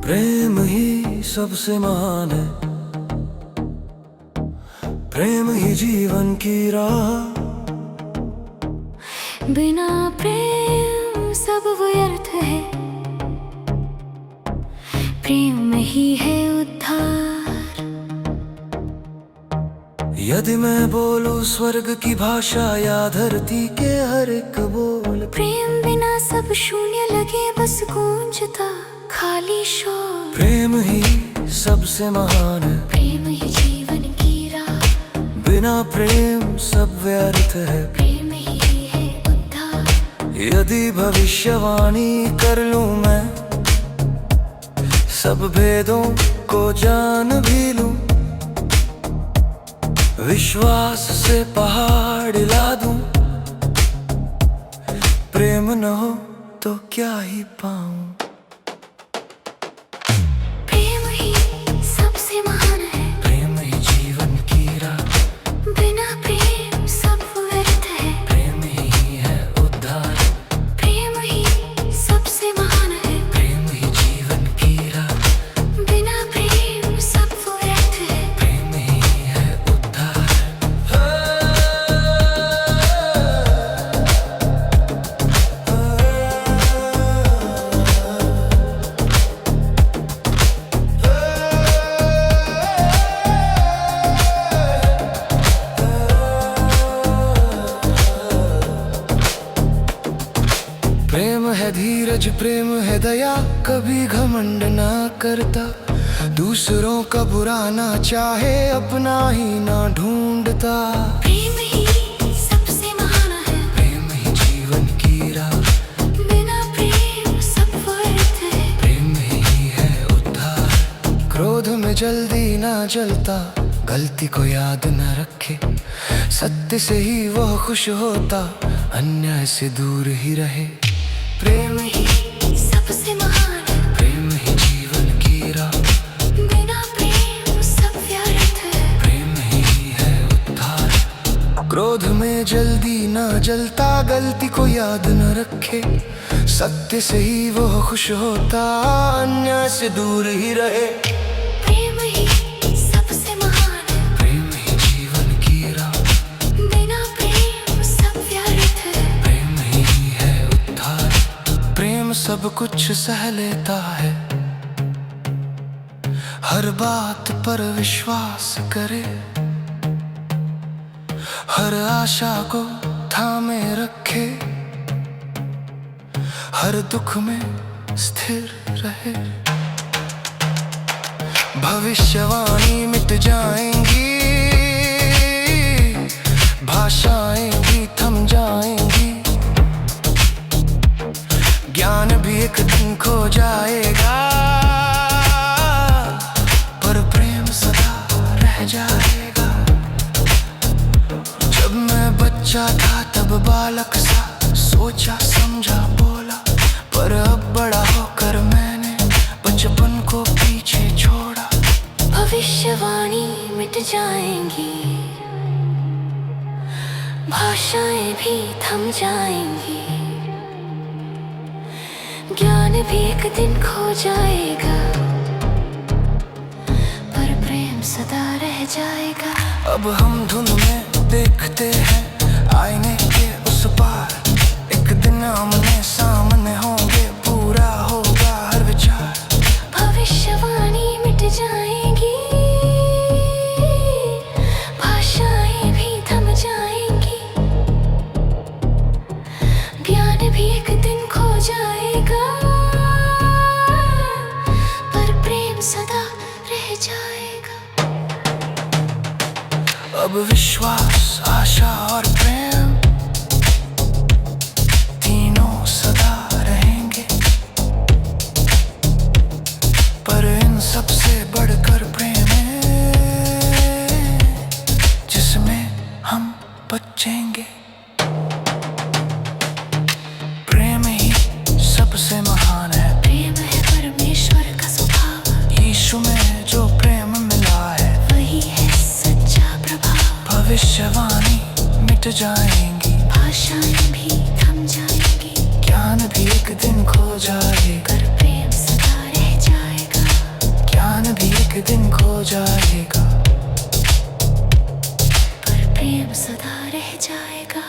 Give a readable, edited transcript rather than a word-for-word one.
प्रेम ही सबसे महान है, प्रेम ही जीवन की राह। बिना प्रेम सब व्यर्थ है, प्रेम में ही है उद्धार। यदि मैं बोलूं स्वर्ग की भाषा या धरती के हर एक बोल, प्रेम बिना सब शून्य लगे, बस गूंजता खाली शोर। प्रेम ही सबसे महान है, प्रेम ही जीवन की राह। बिना प्रेम सब व्यर्थ है, प्रेम ही है उद्धार। यदि भविष्यवाणी कर लूं मैं, सब भेदों को जान भी लूं, विश्वास से पहाड़ हिला दूं, प्रेम न हो तो क्या ही पाऊं। प्रेम है धीरज, प्रेम है दया, कभी घमंड ना करता, दूसरों का बुरा ना चाहे, अपना ही ना ढूंढता। प्रेम ही सबसे महान है, प्रेम ही जीवन की राह। बिना प्रेम सब व्यर्थ है, प्रेम ही है उद्धार। क्रोध में जल्दी ना जलता, गलती को याद न रखे, सत्य से ही वह खुश होता, अन्याय से दूर ही रहे। प्रेम ही सबसे महान है, प्रेम ही जीवन की राह। बिना प्रेम सब व्यर्थ है, प्रेम ही है उद्धार। क्रोध में जल्दी ना जलता, गलती को याद न रखे, सत्य से ही वो खुश होता, अन्याय से दूर ही रहे। प्रेम ही सबसे महान है, प्रेम ही जीवन की राह। बिना प्रेम सब व्यर्थ है, प्रेम ही है उद्धार। प्रेम सब कुछ सह लेता है, हर बात पर विश्वास करे, हर आशा को थामे रखे, हर दुख में स्थिर रहे। भविष्यवाणी मिट जाएंगी, भाषाएं भी थम जाएंगी, ज्ञान भी एक दिन खो जाएगा, पर प्रेम सदा रह जाएगा। जब मैं बच्चा था तब बालक सा सोचा समझा बोला, पर अब बड़ा होकर मैंने बचपन को पीछे छोड़ा। भविष्यवाणी मिट जाएंगी, भाषाएं भी थम जाएंगी, ज्ञान भी एक दिन खो जाएगा, पर प्रेम सदा रह जाएगा। अब हम धुन में देखते हैं आईने के उस पार, एक दिन आमने सामने होंगे, पूरा होगा हर विचार। भविष्यवाणी मिट जाएगी, भाषाएं भी थम जाएंगी, ज्ञान भी एक दिन खो जाएगा, पर प्रेम सदा रह जाएगा। अब विश्वास, आशा और प्रेम तीनों सदा रहेंगे, पर इन सबसे बढ़कर प्रेम है जिसमें हम बचेंगे। प्रेम ही सबसे महान है, प्रेम है परमेश्वर का मिट जाएंगी, भाषाएं भी थम जाएंगी, ज्ञान भी एक दिन खो जाएगा, पर प्रेम सदा रह जाएगा। ज्ञान भी एक दिन खो जाएगा, पर प्रेम सदा रह जाएगा।